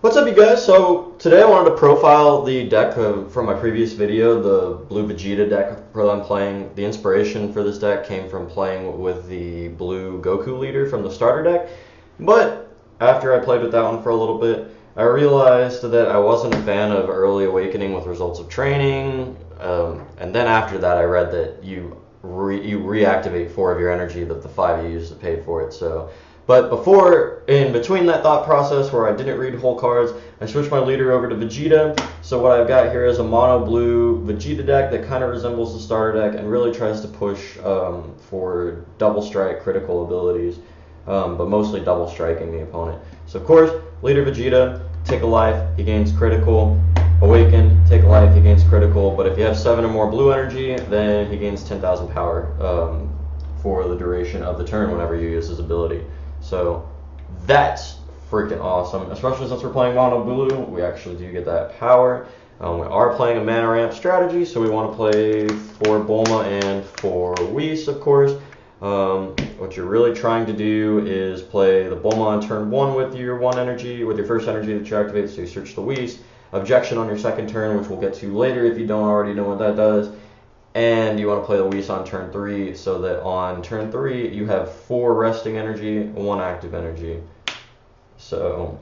What's up, you guys? So today I wanted to profile the deck from my previous video, the blue Vegeta deck that I'm playing. The inspiration for this deck came from playing with the blue Goku leader from the starter deck, but after I played with that one for a little bit, I realized that I wasn't a fan of Early Awakening with Results of Training, and then after that I read that you reactivate 4 of your energy that the 5 you used to pay for it. But in between that thought process where I didn't read whole cards, I switched my leader over to Vegeta. So what I've got here is a mono blue Vegeta deck that kind of resembles the starter deck and really tries to push for double strike critical abilities, but mostly double striking the opponent. So of course, leader Vegeta, take a life, he gains critical. Awaken, take a life, he gains critical. But if you have 7 or more blue energy, then he gains 10,000 power for the duration of the turn whenever you use his ability. So that's freaking awesome, especially since we're playing mono blue. We actually do get that power. We are playing a mana ramp strategy, so we want to play for Bulma and for Whis, of course. What you're really trying to do is play the Bulma on turn 1 with your first energy that you activate, so you search the Whis. Objection on your second turn, which we'll get to later if you don't already know what that does. And you want to play the Whis on turn 3 so that on turn 3 you have 4 resting energy, 1 active energy. So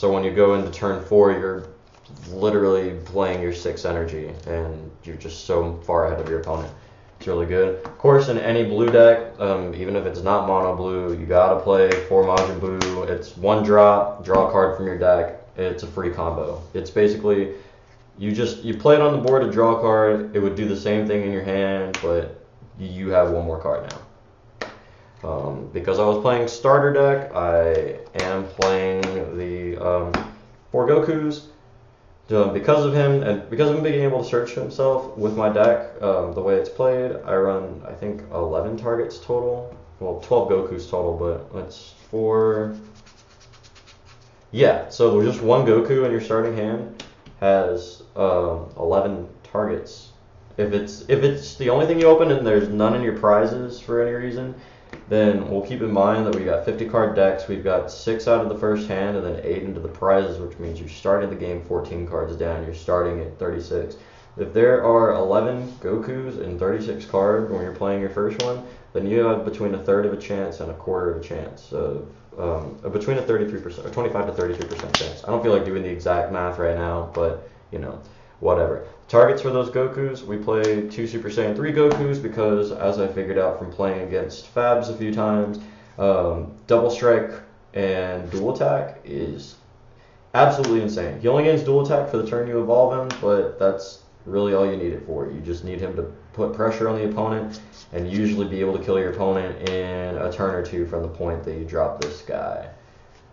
when you go into turn 4, you're literally playing your 6 energy and you're just so far ahead of your opponent. It's really good. Of course, in any blue deck, even if it's not mono blue, you gotta play 4 Majin Buu. It's 1 drop, draw a card from your deck. It's a free combo. It's basically you play it on the board to draw a card. It would do the same thing in your hand, but you have 1 more card now. Because I was playing starter deck, I am playing the 4 Gokus. Because of him and because of him being able to search himself with my deck, the way it's played, I run I think 11 targets total. Well, 12 Gokus total, but it's 4. Yeah, so just 1 Goku in your starting hand has 11 targets. If it's the only thing you open and there's none in your prizes for any reason, then we'll keep in mind that we got 50 card decks. We've got 6 out of the first hand and then 8 into the prizes, which means you're starting the game 14 cards down. You're starting at 36. If there are 11 Gokus and 36 cards when you're playing your first one, then you have between 1/3 of a chance and 1/4 of a chance of between a 33% or 25 to 33% chance. I don't feel like doing the exact math right now, but whatever. Targets for those Gokus, we play 2 Super Saiyan 3 Gokus because, as I figured out from playing against Fabs a few times, double strike and dual attack is absolutely insane. He only gains dual attack for the turn you evolve him, but that's really all you need it for. You just need him to put pressure on the opponent and usually be able to kill your opponent in a turn or 2 from the point that you drop this guy.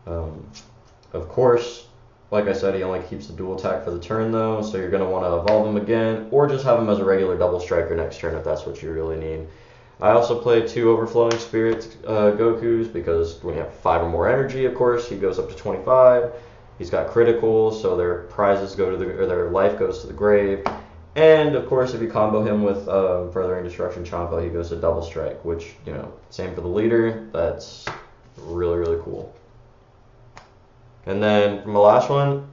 Of course, like I said, he only keeps the dual attack for the turn though, so you're going to want to evolve him again or just have him as a regular double striker next turn if that's what you really need. I also play 2 Overflowing Spirits Gokus because when you have 5 or more energy, of course, he goes up to 25. He's got criticals, so their prizes go to their life goes to the grave. And of course, if you combo him with Furthering Destruction Champa, he goes to double strike, which, same for the leader. That's really, really cool. And then from the last one,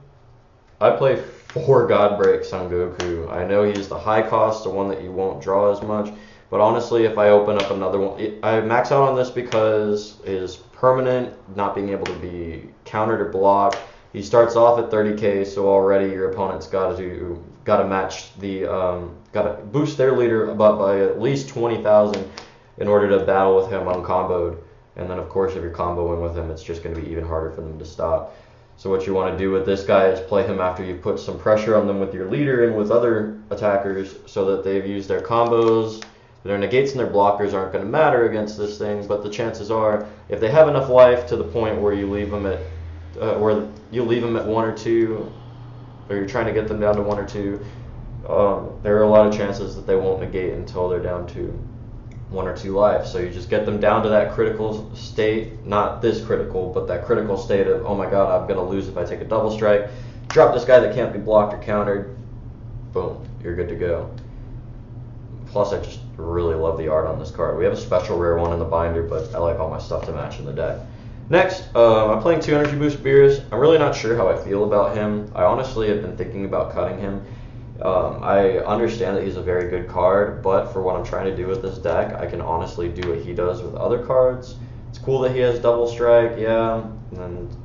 I play 4 God Breaks on Goku. I know he's the high cost, the one that you won't draw as much, but honestly, if I open up another one, I max out on this because his permanent not being able to be countered or blocked. He starts off at 30k, so already your opponent's got to match the got to boost their leader up by at least 20,000 in order to battle with him uncomboed. And then of course, if you're comboing with him, it's just going to be even harder for them to stop. So what you want to do with this guy is play him after you put some pressure on them with your leader and with other attackers, so that they've used their combos. Their negates and their blockers aren't going to matter against this thing, but the chances are, if they have enough life to the point where you leave them at 1 or 2, or you're trying to get them down to 1 or 2, there are a lot of chances that they won't negate until they're down to 1 or 2 life. So you just get them down to that critical state, not this critical, but that critical state of, oh my god, I'm going to lose if I take a double strike. Drop this guy that can't be blocked or countered. Boom, you're good to go. Plus, I just really love the art on this card. We have a special rare one in the binder, but I like all my stuff to match in the deck. Next, I'm playing 2 Energy Boost Beerus. I'm really not sure how I feel about him. I honestly have been thinking about cutting him. I understand that he's a very good card, but for what I'm trying to do with this deck, I can honestly do what he does with other cards. It's cool that he has Double Strike, yeah, and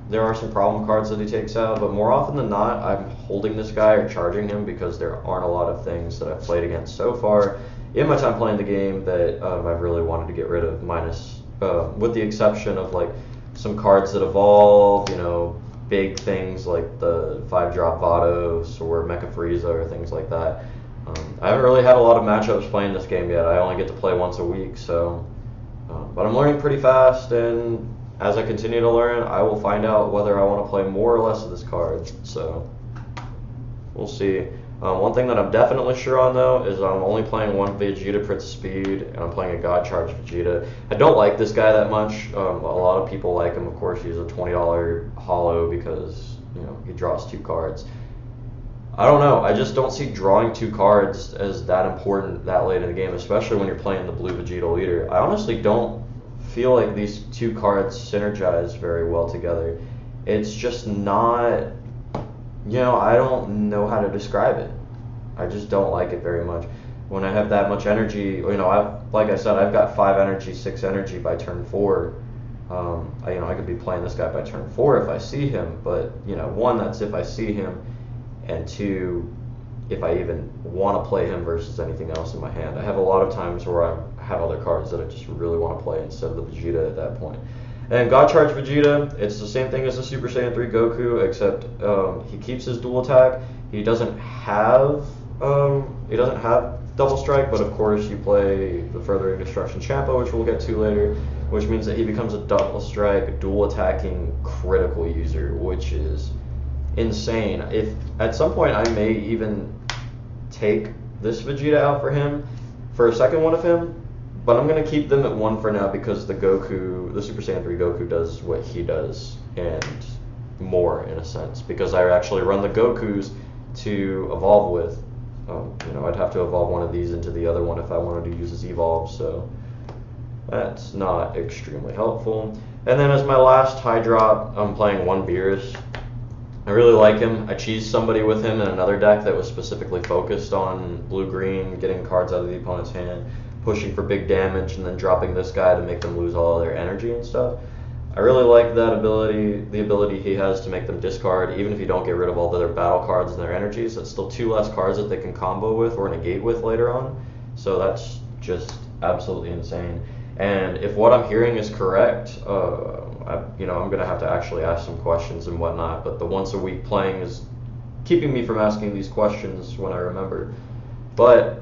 there are some problem cards that he takes out, but more often than not, I'm holding this guy or charging him because there aren't a lot of things that I've played against so far in my time playing the game that I've really wanted to get rid of, with the exception of like some cards that evolve, big things like the 5-drop Vados or Mecha Frieza or things like that. I haven't really had a lot of matchups playing this game yet. I only get to play once a week, so but I'm learning pretty fast, and as I continue to learn, I will find out whether I want to play more or less of this card. So we'll see. One thing that I'm definitely sure on, though, is I'm only playing one Vegeta Prince of Speed, and I'm playing a God Charge Vegeta. I don't like this guy that much. A lot of people like him. Of course, he's a $20 holo because he draws 2 cards. I don't know. I just don't see drawing 2 cards as that important that late in the game, especially when you're playing the blue Vegeta leader. I honestly don't feel like these 2 cards synergize very well together. It's just not... I don't know how to describe it. I just don't like it very much. When I have that much energy, like I said, I've got 5 energy, 6 energy by turn 4. I could be playing this guy by turn 4 if I see him, but 1, that's if I see him, and 2, if I even want to play him versus anything else in my hand. I have a lot of times where I have other cards that I just really want to play instead of the Vegeta at that point. And God Charge Vegeta, it's the same thing as the Super Saiyan 3 Goku, except he keeps his dual attack. He doesn't have Double Strike, but of course you play the Furthering Destruction Champa, which we'll get to later, which means that he becomes a Double Strike, dual attacking critical user, which is insane. If at some point I may even take this Vegeta out for him, for a second one of him, but I'm going to keep them at 1 for now because the Super Saiyan 3 Goku does what he does, and more in a sense, because I actually run the Gokus to evolve with. I'd have to evolve one of these into the other one if I wanted to use his evolve, so that's not extremely helpful. And then as my last high drop, I'm playing 1 Beerus. I really like him. I cheesed somebody with him in another deck that was specifically focused on blue-green, getting cards out of the opponent's hand, pushing for big damage, and then dropping this guy to make them lose all of their energy and stuff. I really like that ability, the ability he has to make them discard, even if you don't get rid of all their battle cards and their energies. That's still 2 less cards that they can combo with or negate with later on. So that's just absolutely insane. And if what I'm hearing is correct, I'm going to have to actually ask some questions and whatnot, but the once a week playing is keeping me from asking these questions when I remember. But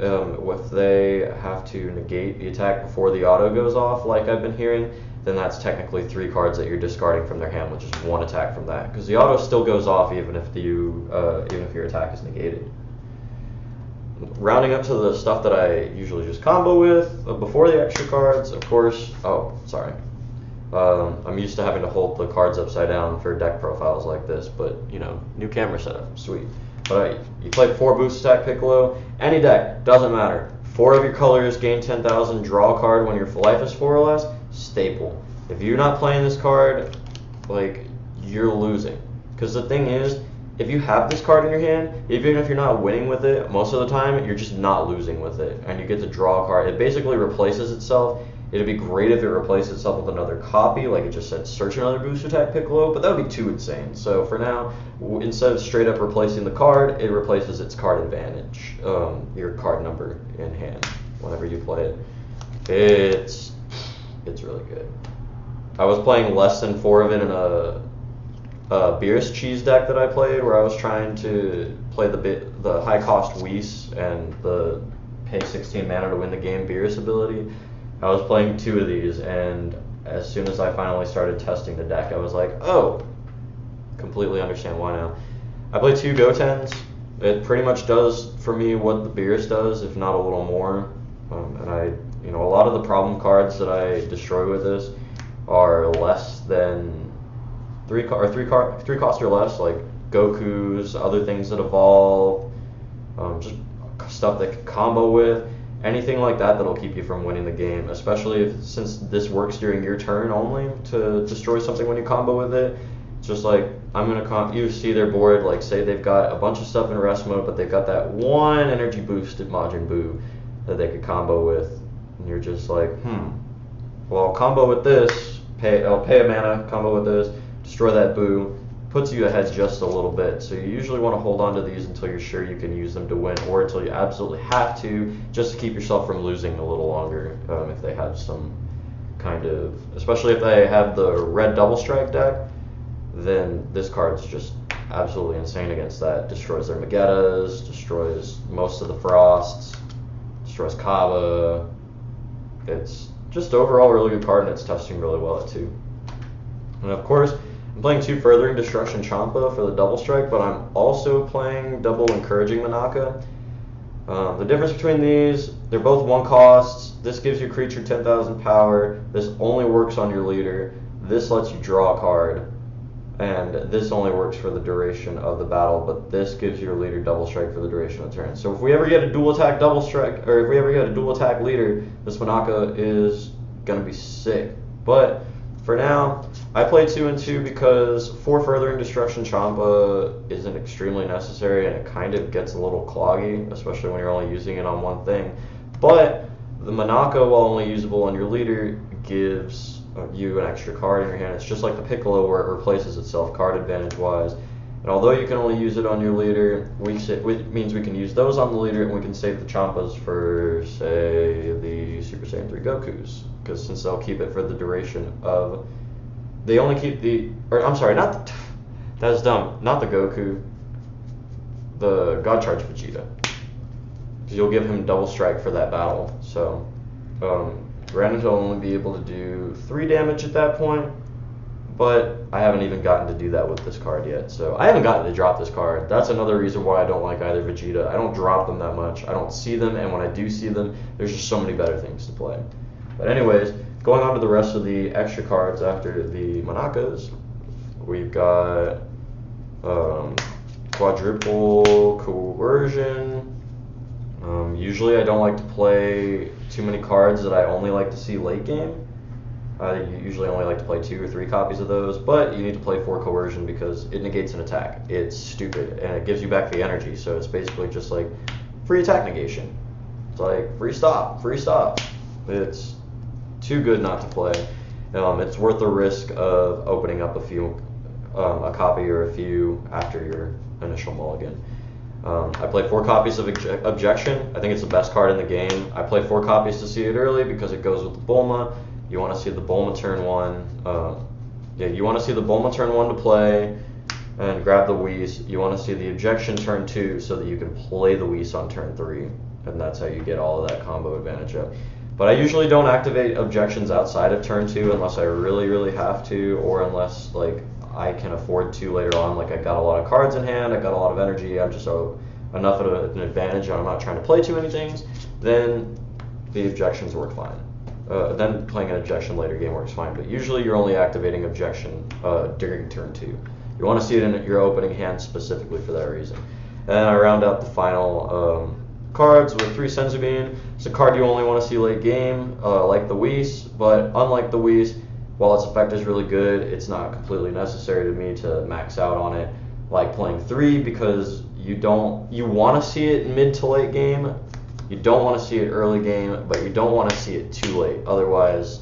if they have to negate the attack before the auto goes off, like I've been hearing, then that's technically 3 cards that you're discarding from their hand with just 1 attack from that, because the auto still goes off even if your attack is negated. Rounding up to the stuff that I usually just combo with before the extra cards, of course. I'm used to having to hold the cards upside down for deck profiles like this, but new camera setup, sweet. But you play 4 boost attack Piccolo, any deck, doesn't matter. 4 of your colors gain 10,000, draw a card when your life is 4 or less, staple. If you're not playing this card, you're losing. Because the thing is, if you have this card in your hand, even if you're not winning with it, most of the time, you're just not losing with it, and you get to draw a card. It basically replaces itself. It'd be great if it replaced itself with another copy, like it just said search another boost attack Piccolo, but that would be too insane. So for now, instead of straight up replacing the card, it replaces its card advantage, your card number in hand, whenever you play it. It's really good. I was playing less than 4 of it in a Beerus cheese deck that I played, where I was trying to play the high cost Whis and the pay 16 mana to win the game Beerus ability. I was playing 2 of these, and as soon as I finally started testing the deck, I was like, oh, completely understand why now. I play 2 Gotens. It pretty much does for me what the Beerus does, if not a little more. And a lot of the problem cards that I destroy with this are less than 3 cost or less, like Goku's, other things that evolve, just stuff that can combo with. anything like that that'll keep you from winning the game, especially since this works during your turn only to destroy something when you combo with it. It's just like, you see their board, like say they've got a bunch of stuff in rest mode, but they've got that one energy boosted Majin Buu that they could combo with, and you're just like, well, I'll combo with this, I'll pay a mana, combo with this, destroy that Buu, puts you ahead just a little bit. So you usually want to hold on to these until you're sure you can use them to win, or until you absolutely have to, just to keep yourself from losing a little longer. If they have some kind of, especially if they have the red double strike deck, then this card's just absolutely insane against that. Destroys their Vegetas, destroys most of the Frosts, destroys Kaba. It's just overall a really good card, and it's testing really well at 2. And of course, I'm playing 2 Furthering Destruction Champa for the double strike, but I'm also playing double Encouraging Manaka. The difference between these, they're both 1 costs. This gives your creature 10,000 power. This only works on your leader. This lets you draw a card. And this only works for the duration of the battle, but this gives your leader double strike for the duration of the turn. So if we ever get a dual attack double strike, or if we ever get a dual attack leader, this Manaka is going to be sick. But for now, I play 2 and 2 because 4 Furthering Destruction Champa isn't extremely necessary, and it kind of gets a little cloggy, especially when you're only using it on one thing. But the Manaka, while only usable on your leader, gives you an extra card in your hand. It's just like the Piccolo, where it replaces itself card advantage wise. And although you can only use it on your leader, it means we can use those on the leader, and we can save the Champas for, say, the Super Saiyan 3 Gokus. Because since they'll keep it for the duration of, they only keep the, or I'm sorry, not, that's dumb, not the Goku, the God Charge Vegeta. Because you'll give him double strike for that battle. So, Brandon will only be able to do 3 damage at that point, but I haven't even gotten to do that with this card yet. So I haven't gotten to drop this card. That's another reason why I don't like either Vegeta. I don't drop them that much. I don't see them, and when I do see them, there's just so many better things to play. But anyways, going on to the rest of the extra cards after the Manakas, we've got Quadruple Coercion. Usually I don't like to play too many cards that I only like to see late game. I usually only like to play 2 or 3 copies of those, but you need to play 4 Coercion because it negates an attack. It's stupid, and it gives you back the energy, so it's basically just like free attack negation. It's like free stop. It's too good not to play. It's worth the risk of opening up a copy or a few after your initial mulligan. I play 4 copies of Objection. I think it's the best card in the game. I play 4 copies to see it early because it goes with the Bulma. You want to see the Bulma turn 1. You want to see the Bulma turn 1 to play and grab the Whis. You want to see the Objection turn 2 so that you can play the Whis on turn 3. And that's how you get all of that combo advantage up. But I usually don't activate Objections outside of turn 2 unless I really, really have to, or unless like I can afford to later on. Like I got a lot of cards in hand, I got a lot of energy, I'm just enough of an advantage and I'm not trying to play too many things, then the Objections work fine. Then playing an Objection later game works fine, but usually you're only activating Objection during turn 2. You want to see it in your opening hand specifically for that reason. And then I round out the final cards with 3 Senzubin. It's a card you only want to see late game, like the Whis, but unlike the Whis, while its effect is really good, it's not completely necessary to me to max out on it like playing 3, because you want to see it mid to late game, you don't want to see it early game, but you don't want to see it too late. Otherwise,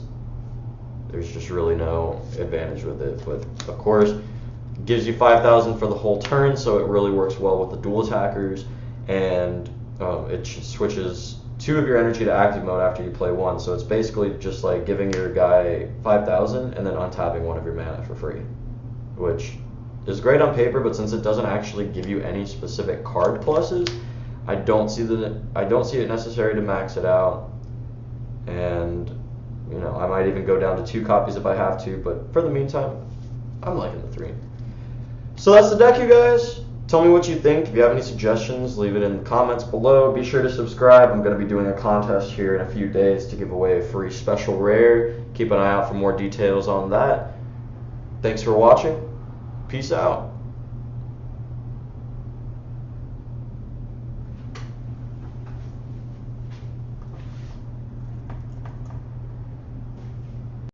there's just really no advantage with it. But of course, it gives you 5,000 for the whole turn, so it really works well with the dual attackers, and it switches 2 of your energy to active mode after you play 1, so it's basically just like giving your guy 5,000 and then untapping 1 of your mana for free, which is great on paper, but since it doesn't actually give you any specific card pluses, I don't see it necessary to max it out, and I might even go down to 2 copies if I have to, but for the meantime, I'm liking the 3. So that's the deck, you guys. Tell me what you think. If you have any suggestions, leave it in the comments below. Be sure to subscribe. I'm going to be doing a contest here in a few days to give away a free special rare. Keep an eye out for more details on that. Thanks for watching. Peace out.